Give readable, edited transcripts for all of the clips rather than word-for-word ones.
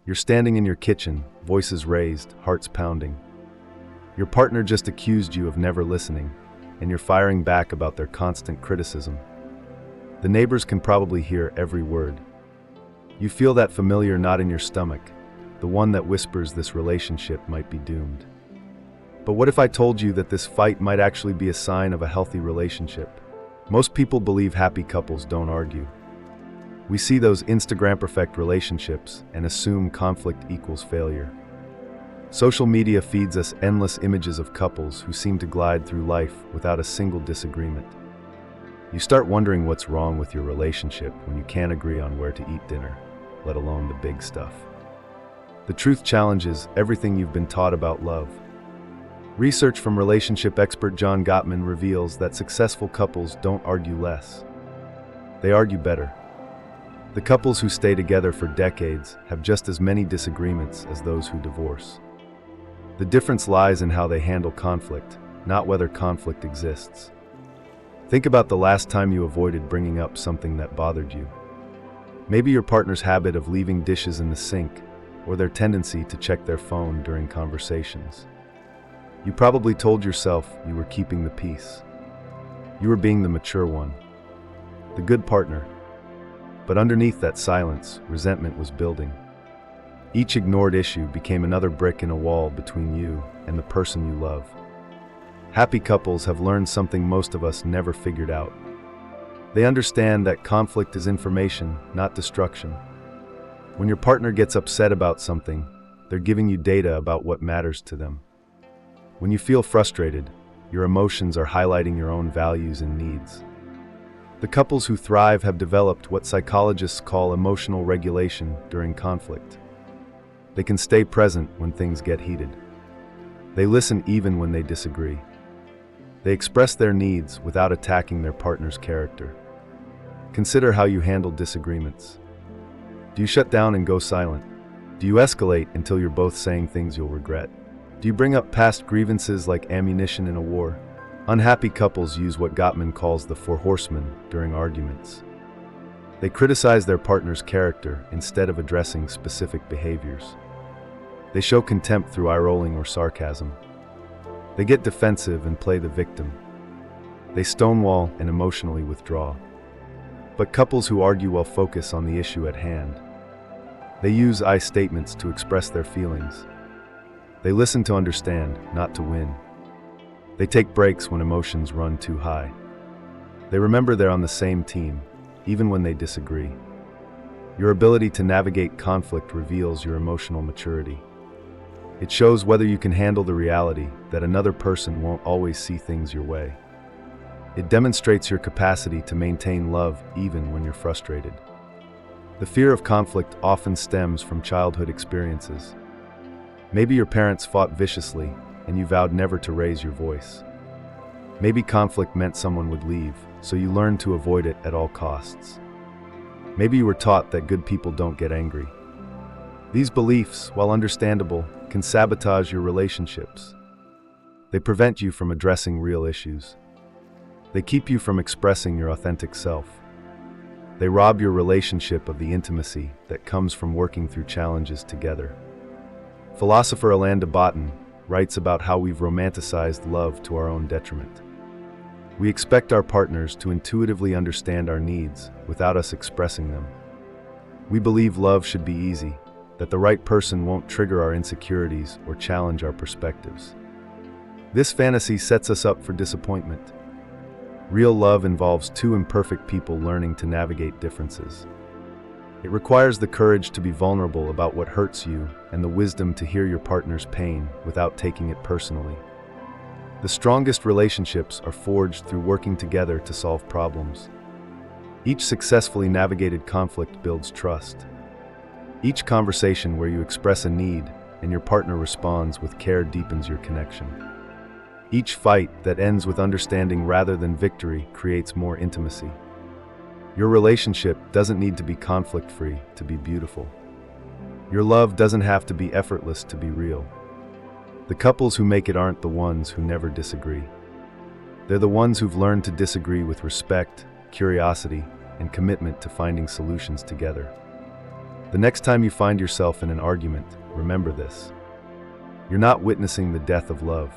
You're standing in your kitchen, voices raised, hearts pounding. Your partner just accused you of never listening, and you're firing back about their constant criticism. The neighbors can probably hear every word. You feel that familiar knot in your stomach, the one that whispers this relationship might be doomed. But what if I told you that this fight might actually be a sign of a healthy relationship? Most people believe happy couples don't argue. We see those Instagram perfect relationships and assume conflict equals failure. Social media feeds us endless images of couples who seem to glide through life without a single disagreement. You start wondering what's wrong with your relationship when you can't agree on where to eat dinner, let alone the big stuff. The truth challenges everything you've been taught about love. Research from relationship expert John Gottman reveals that successful couples don't argue less. They argue better. The couples who stay together for decades have just as many disagreements as those who divorce. The difference lies in how they handle conflict, not whether conflict exists. Think about the last time you avoided bringing up something that bothered you. Maybe your partner's habit of leaving dishes in the sink, or their tendency to check their phone during conversations. You probably told yourself you were keeping the peace. You were being the mature one, the good partner. But underneath that silence, resentment was building. Each ignored issue became another brick in a wall between you and the person you love. Happy couples have learned something most of us never figured out. They understand that conflict is information, not destruction. When your partner gets upset about something, they're giving you data about what matters to them. When you feel frustrated, your emotions are highlighting your own values and needs. The couples who thrive have developed what psychologists call emotional regulation during conflict. They can stay present when things get heated. They listen even when they disagree. They express their needs without attacking their partner's character. Consider how you handle disagreements. Do you shut down and go silent? Do you escalate until you're both saying things you'll regret? Do you bring up past grievances like ammunition in a war? Unhappy couples use what Gottman calls the four horsemen during arguments. They criticize their partner's character instead of addressing specific behaviors. They show contempt through eye-rolling or sarcasm. They get defensive and play the victim. They stonewall and emotionally withdraw. But couples who argue well focus on the issue at hand. They use I statements to express their feelings. They listen to understand, not to win. They take breaks when emotions run too high. They remember they're on the same team, even when they disagree. Your ability to navigate conflict reveals your emotional maturity. It shows whether you can handle the reality that another person won't always see things your way. It demonstrates your capacity to maintain love even when you're frustrated. The fear of conflict often stems from childhood experiences. Maybe your parents fought viciously and you vowed never to raise your voice. Maybe conflict meant someone would leave, so you learned to avoid it at all costs. Maybe you were taught that good people don't get angry. These beliefs, while understandable, can sabotage your relationships. They prevent you from addressing real issues. They keep you from expressing your authentic self. They rob your relationship of the intimacy that comes from working through challenges together. Philosopher Alain de Botton writes about how we've romanticized love to our own detriment. We expect our partners to intuitively understand our needs without us expressing them. We believe love should be easy, that the right person won't trigger our insecurities or challenge our perspectives. This fantasy sets us up for disappointment. Real love involves two imperfect people learning to navigate differences. It requires the courage to be vulnerable about what hurts you and the wisdom to hear your partner's pain without taking it personally. The strongest relationships are forged through working together to solve problems. Each successfully navigated conflict builds trust. Each conversation where you express a need and your partner responds with care deepens your connection. Each fight that ends with understanding rather than victory creates more intimacy. Your relationship doesn't need to be conflict-free to be beautiful. Your love doesn't have to be effortless to be real. The couples who make it aren't the ones who never disagree. They're the ones who've learned to disagree with respect, curiosity, and commitment to finding solutions together. The next time you find yourself in an argument, remember this. You're not witnessing the death of love.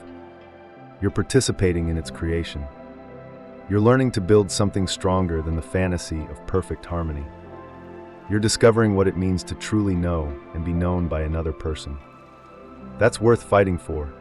You're participating in its creation. You're learning to build something stronger than the fantasy of perfect harmony. You're discovering what it means to truly know and be known by another person. That's worth fighting for,